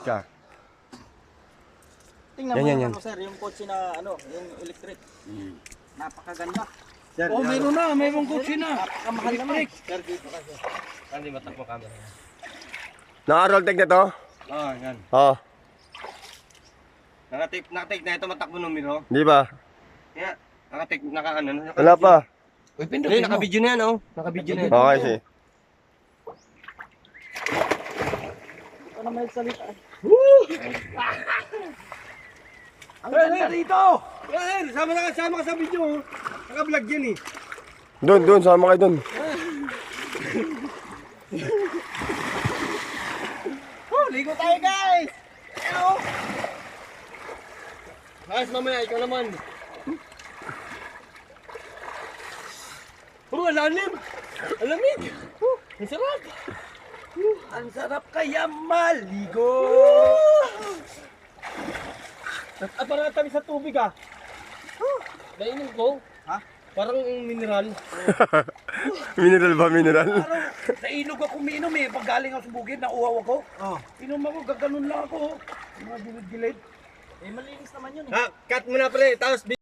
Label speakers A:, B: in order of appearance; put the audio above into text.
A: ka.
B: Tingnan
A: Yan,
B: mo
A: yan,
B: yung
A: yan.
B: ano, sir, yung kotse na ano, yung electric. Napakaganda.
A: Sir,
C: Oh, meron na, mayroong kotse na.
B: Napakamahal naman.
C: Sir, dito kasi.
A: Hindi matakbo camera.
D: Naka-roll tag na to?
A: Oo, yan.
D: Oo.
A: Nakatik na ito matakbo numero.
D: Di ba?
A: Kaya, naka-ano.
D: Wala pa.
C: Uy,
A: Hindi,
C: pindutin mo.
A: naka-video na yan, oh. Naka-video na yan.
D: Okay, sige.
B: Ito na may salita.
C: Ang ganda dito!
A: Eh, sama ka sa video, oh. Naka-vlog yan, eh.
D: Doon, sama kayo doon.
B: Ligo tayo, guys! Ano?
A: Guys, mamaya, ikaw naman. Alalim! Alamig! Ang sarap!
C: Ang sarap kaya maligo!
A: Parang tabi sa tubig, ah. Nainom ko.
B: Ha?
A: Parang mineral.
D: Mineral ba, mineral?
C: Nailog ako umiinom eh. Pag galing ako sa bukid, nauhaw ako.
B: Oh.
C: Inom ako, gaganon lang ako. Mga gilid-gilid.
B: Eh, malinis naman yun eh.
A: Ha, cut mo na, pre. Tapos